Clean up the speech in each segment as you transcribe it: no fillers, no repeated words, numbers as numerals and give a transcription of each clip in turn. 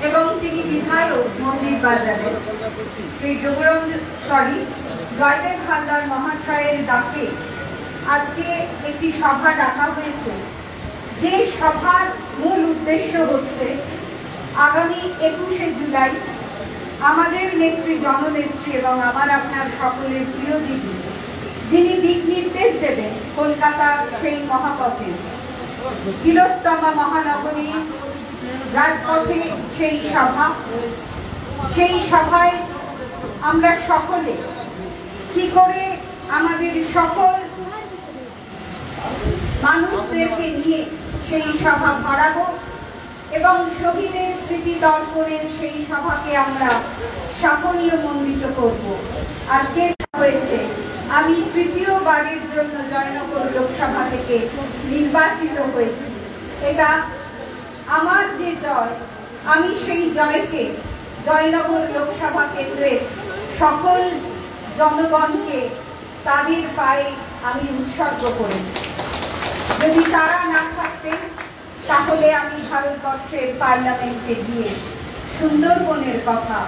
এবং তিনি বিধায়ক মন্দির বাজারে সেই জয়দেব হালদার মহাশয়ের ডাকে আজকে একটি সভা ডাকা হয়েছে। যে সভার মূল উদ্দেশ্য হচ্ছে আগামী 21শে জুলাই আমাদের নেত্রী, জননেত্রী এবং আমার আপনার সকলের প্রিয় দিদি, যিনি দিক নির্দেশ দেবেন কলকাতার সেই মহাপথে, তিলোত্তমা মহানগরী রাজপথে সেই সভা। সেই সভায় আমরা সকলে কি করে আমাদের সকল মানুষদেরকে নিয়ে সেই সভা ভরাবো এবং শহীদের স্মৃতি তর্পণের সেই সভাকে আমরা সাফল্যমণ্ডিত করব। আজকে হয়েছে আমি তৃতীয়বারের জন্য জয়নগর লোকসভা থেকে নির্বাচিত হয়েছি। এটা আমার যে জয়, আমি সেই জয়কে জয়নগর লোকসভা কেন্দ্রের সকল জনগণকে তাদের পায়ে আমি উৎসর্গ করেছি। যদি তারা না থাকতেন তাহলে আমি ভারতবর্ষের পার্লামেন্টে গিয়ে সুন্দরবনের কথা,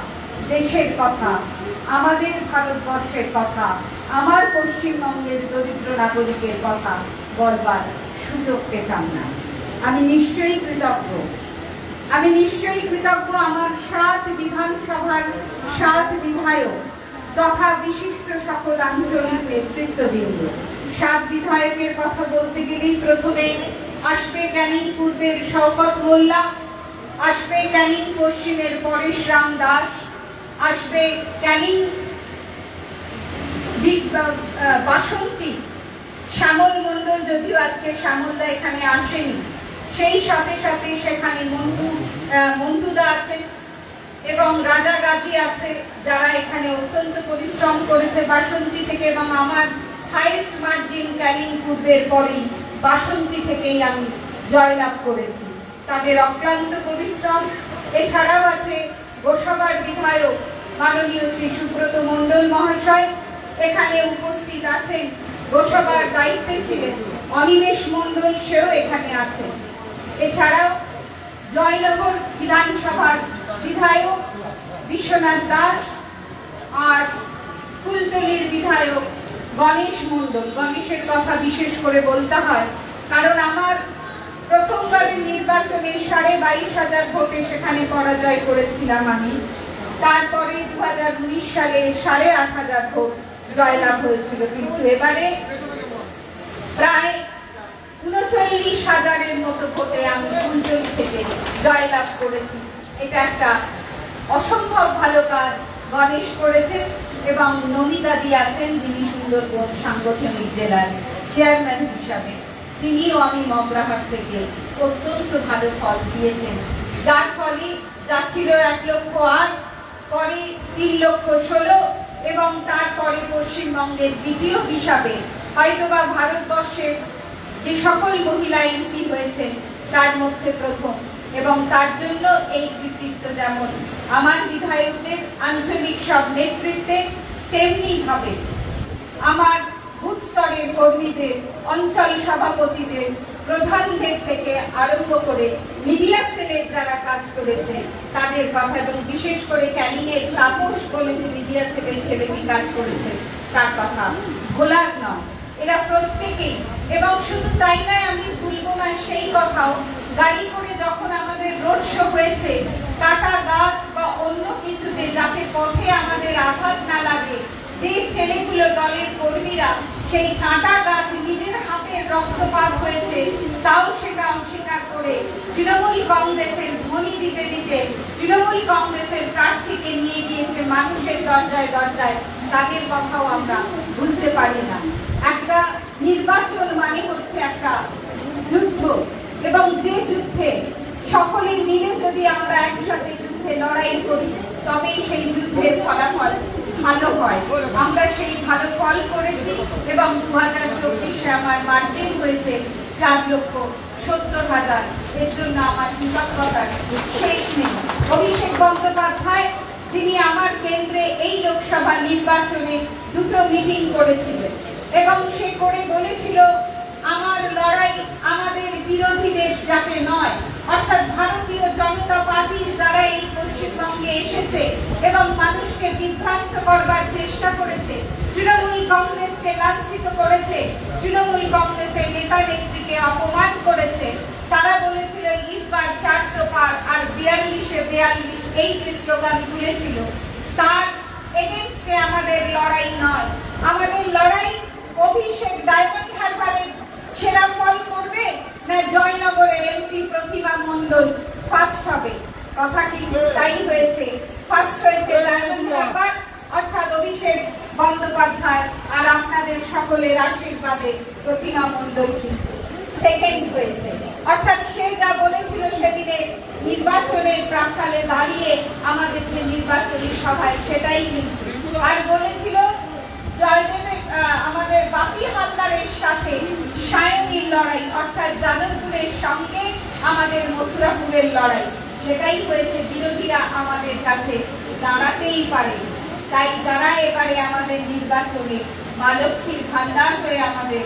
দেশের কথা, আমাদের ভারতবর্ষের কথা, আমার পশ্চিমবঙ্গের দরিদ্র নাগরিকের কথা বলবার সুযোগ পেতাম না। আমি নিশ্চয়ই কৃতজ্ঞ। আমার 7 বিধানসভার 7 বিধায়ক তথা বিশিষ্ট সকল আঞ্চলিক নেতৃত্ববৃন্দ। 7 বিধায়কের কথা বলতে গেলেই প্রথমে আসবে ক্যানিং পূর্বের শওকত মোল্লা, আসবে ক্যানিং পশ্চিমের পরেশরাম দাস, আসবে ক্যানিং বাসন্তী শ্যামল মণ্ডল, যদিও আজকে শ্যামলদা এখানে আসেনি। সেই সাথে সাথে সেখানে মন্টুদা আছেন এবং রাজা গাজী আছে, যারা এখানে অত্যন্ত পরিশ্রম করেছে বাসন্তী থেকে, এবং আমার হাইয়েস্ট মার্জিন ক্যানিং পূর্বের পরেই বাসন্তী থেকেই আমি জয়লাভ করেছি। তাদের অক্লান্ত পরিশ্রম। এছাড়াও আছে গোসাবার বিধায়ক মাননীয় শ্রী সুব্রত মণ্ডল মহাশয়, এখানে উপস্থিত আছেন। গোসাবার দায়িত্বে ছিলেন অনিমেষ মণ্ডল, সেও এখানে আছেন। এছাড়াও জয়নগর বিধানসভার বিধায়ক বিশ্বনাথ দাস আর কুলতলির বিধায়ক গণেশ মণ্ডল। গণেশের কথা বিশেষ করে বলতে হয়, কারণ আমার প্রথমবারের নির্বাচনে 22,500 ভোটে সেখানে পরাজয় করেছিলাম আমি। তারপরে 2019 সালে 8,500 ভোট জয়লাভ হয়েছিল, কিন্তু এবারে প্রায় 39,000-এর মতো ভোটে আমি কুলতলি থেকে জয়লাভ করেছি। এটা একটা অসম্ভব ভালো কাজ গণেশ করেছে। এবং নমিতাদি আছেন, যিনি সুন্দরবন সাংগঠনিক জেলার চেয়ারম্যান হিসাবে, তিনিও আমি মগরাহাট থেকে অত্যন্ত ভালো ফল দিয়েছেন, যার ফলে যা ছিল 1,08,000, পরে 3,16,000 এবং তারপরে পশ্চিমবঙ্গের দ্বিতীয় হিসাবে হয়তোবা ভারতবর্ষের যে সকল মহিলা এমপি হয়েছেন তার মধ্যে প্রথম। এবং তার জন্য এই কৃতিত্ব যেমন আমার বিধায়কদের আঞ্চলিক সব নেতৃত্বে, তেমনি ভাবে আমার বুথ স্তরের কর্মীদের, অঞ্চল সভাপতিদের, প্রধানদের থেকে আরম্ভ করে মিডিয়া সেলের যারা কাজ করেছে তাদের কথা, এবং বিশেষ করে ক্যানিং এর তাপস বলে যে মিডিয়া সেলের ছেলেটি কাজ করেছে তার কথা ভোলার নয়। এরা প্রত্যেকেই, এবং শুধু তাই নয়, আমি ভুলবো না সেই কথাও, গাড়ি করে যখন আমাদের রোড শো হয়েছে, কাটা গাছ বা অন্য কিছুতে যাতে পথে আমাদের আঘাত না লাগে, যে ছেলেগুলো দলের কর্মীরা সেই কাটা গাছ নিজের হাতের রক্তপাত হয়েছে তাও সেটা অস্বীকার করে তৃণমূল কংগ্রেসের ধ্বনি দিতে দিতে তৃণমূল কংগ্রেসের প্রার্থীকে নিয়ে গিয়েছে মানুষের দরজায় দরজায়, তাদের কথাও আমরা ভুলতে পারি না। একটা নির্বাচন মানে হচ্ছে একটা যুদ্ধ, এবং যে যুদ্ধে সকলে মিলে যদি আমরা একসাথে যুদ্ধে লড়াই করি তবেই সেই যুদ্ধের ফলাফল ভালো হয়। আমরা সেই ভালো ফল করেছি এবং 2024-এ আমার মার্জিন হয়েছে 4,70,000। এর জন্য আমার কৃতজ্ঞতার শেষ নেই। অভিষেক বন্দ্যোপাধ্যায়, যিনি আমার কেন্দ্রে এই লোকসভা নির্বাচনে 2টো মিটিং করেছিলেন এবং সে করে বলেছিল আমার লড়াই আমাদের বিরোধীদের যাতে নয়, অর্থাৎ ভারতীয় জনতা পার্টির যারা এই পশ্চিমবঙ্গে এসেছে এবং মানুষকে বিভ্রান্ত করবার চেষ্টা করেছে, তৃণমূল কংগ্রেসকে লাঞ্ছিত করেছে, তৃণমূল কংগ্রেসের নেতা নেত্রীকে অপমান করেছে। তারা বলেছিল ইসবার 400 পার আর 42-এ 42 এই যে স্লোগান তুলেছিল, তার এগেইনস্টে আমাদের লড়াই নয়। আমাদের লড়াই অভিষেক ডায়মন্ড হারবারের সেরা ফল করবে না জয়নগরের এমপি প্রতিমা মণ্ডল ফার্স্ট হবে। কথা কিন্তু তাই হয়েছে, ফার্স্ট হয়েছে ডায়মন্ড হারবার অর্থাৎ অভিষেক বন্দ্যোপাধ্যায়, আর আপনাদের সকলের আশীর্বাদে প্রতিমা মণ্ডল কিন্তু সেকেন্ড হয়েছে। অর্থাৎ সে যা বলেছিল সেদিনে নির্বাচনের প্রাক্কালে দাঁড়িয়ে আমাদের যে নির্বাচনী সভায়, সেটাই কিন্তু, আর বলেছিল জয়দেবের আমাদের বাপি হালদারের সাথে সায়নীর লড়াই, অর্থাৎ যাদবপুরের সঙ্গে আমাদের মথুরাপুরের লড়াই, সেটাই হয়েছে। বিরোধীরা আমাদের কাছে দাঁড়াতেই পারে। তাই যারা এবারে আমাদের নির্বাচনে মা লক্ষ্মীর ভান্ডার হয়ে আমাদের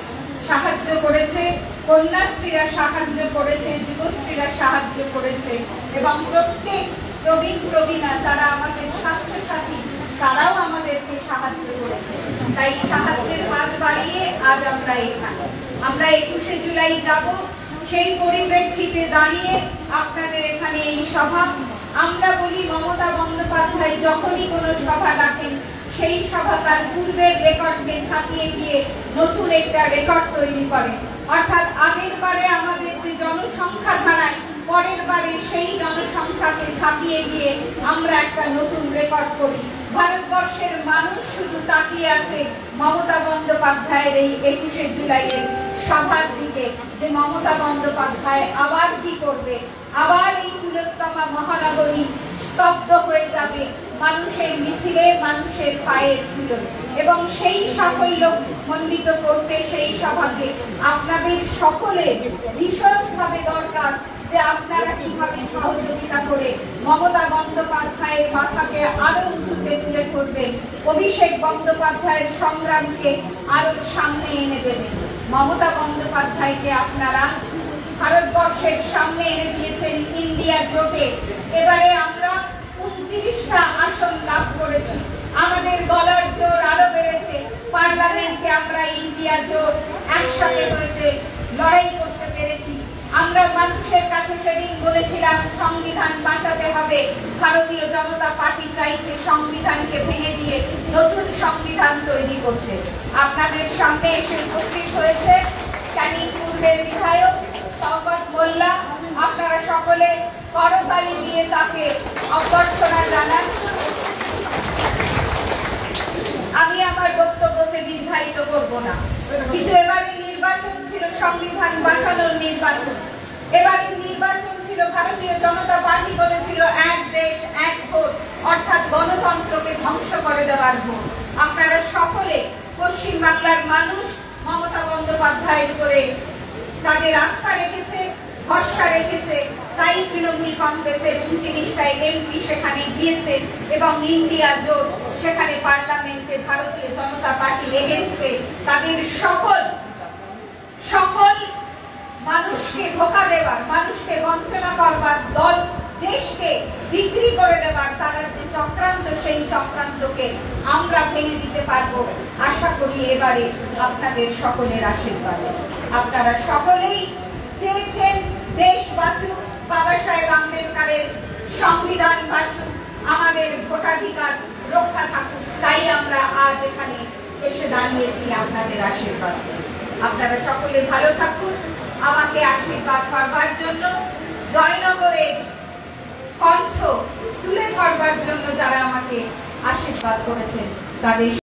সাহায্য করেছে, কন্যাশ্রীরা সাহায্য করেছে, যুবশ্রীরা সাহায্য করেছে, এবং প্রত্যেক প্রবীণ প্রবীণা যারা আমাদের স্বাস্থ্যসাথী, তারাও আমাদেরকে সাহায্য করেছে। তাই সাহায্যের হাত বাড়িয়ে আজ আমরা এখানে। আমরা 21শে জুলাই যাব, সেই পরিপ্রেক্ষিতে দাঁড়িয়ে আপনাদের এখানে এই সভা। আমরা বলি মমতা বন্দ্যোপাধ্যায় যখনই কোনো সভা ডাকেন, সেই সভা তার পূর্বের রেকর্ডকে ছাপিয়ে গিয়ে নতুন একটা রেকর্ড তৈরি করে। অর্থাৎ আগের বারে আমাদের যে জনসংখ্যা ধারায়, পরের বারে সেই জনসংখ্যাকে ছাপিয়ে গিয়ে আমরা একটা নতুন রেকর্ড করি। ভারতবর্ষের মানুষ শুধু তাকিয়ে আছে মমতা বন্দ্যোপাধ্যায়ের এই 21শে জুলাইয়ের সভার দিকে, যে মমতা বন্দ্যোপাধ্যায় আবার কি করবে, আবার এই তিলোত্তমা মহানগরী স্তব্ধ হয়ে যাবে মানুষের মিছিলে, মানুষের পায়ের ধুলোয়। এবং সেই সাফল্য মণ্ডিত করতে সেই সভাকে আপনাদের সকলের ভীষণভাবে দরকার, যে আপনারা কিভাবে সহযোগিতা করে মমতা বন্দ্যোপাধ্যায়ের মাথাকে আরো উঁচুতে তুলে ধরবেন, অভিষেক বন্দ্যোপাধ্যায়ের সংগ্রামকে আরো সামনে এনে দেবেন। মমতা বন্দ্যোপাধ্যায়কে আপনারা ভারতবর্ষের সামনে এনে দিয়েছেন ইন্ডিয়া জোটে। এবারে আমরা 29টা আসন লাভ করেছি, আমাদের গলার জোর আরো বেড়েছে। পার্লামেন্টে আমরা ইন্ডিয়া জোট একসাথে হতে লড়াই করতে পেরেছি। আমরা মানুষের কাছে সেদিন বলেছিলাম সংবিধান বাঁচাতে হবে, ভারতীয় জনতা পার্টি চাইছে সংবিধানকে ভেঙে দিয়ে নতুন সংবিধান তৈরি করতে। আপনাদের সামনে এসে উপস্থিত হয়েছে ক্যানিং পূর্বের বিধায়ক শওকত মোল্লা। আপনারা সকলে করতালি দিয়ে তাকে অভ্যর্থনা জানান। আমি আমার বক্তব্যকে দীর্ঘায়িত করব না, কিন্তু এবারে নির্বাচন ছিল সংবিধান বাঁচানোর নির্বাচন। এবারে নির্বাচন ছিল, ভারতীয় জনতা পার্টি বলেছিল এক দেশ এক ভোট, অর্থাৎ গণতন্ত্রকে ধ্বংস করে দেওয়ার ভোট। আপনারা সকলে পশ্চিম বাংলার মানুষ মমতা বন্দ্যোপাধ্যায়ের উপরে তাদের আস্থা রেখেছে, ভরসা রেখেছে। তাই তৃণমূল কংগ্রেসের 29টা এমপি সেখানে গিয়েছে এবং ইন্ডিয়া জোট সেখানে পার্লামেন্টে ভারতীয় জনতা পার্টির এগেইনস্টে তাদের সকল মানুষকে ধোঁকা দেবার, মানুষকে বঞ্চনা করবার, দল দেশকে বিক্রি করে দেবার তাদের যে চক্রান্ত, সেই চক্রান্তকে আমরা ভেঙে দিতে পারবো আশা করি এবারে আপনাদের সকলের আশীর্বাদে। আপনারা সকলেই চেয়েছেন দেশ বাঁচুক, বাবা সাহেব আম্বেদকরের সংবিধান বাঁচুক, আমাদের ভোটাধিকার রক্ষা থাকুক। তাই আমরা আজ এখানে এসে দাঁড়িয়েছি আপনাদের আশীর্বাদ। আপনারা সকলে ভালো থাকুন। আমাকে আশীর্বাদ করবার জন্য, জয়নগরের কণ্ঠ তুলে ধরবার জন্য যারা আমাকে আশীর্বাদ করেছেন তাদের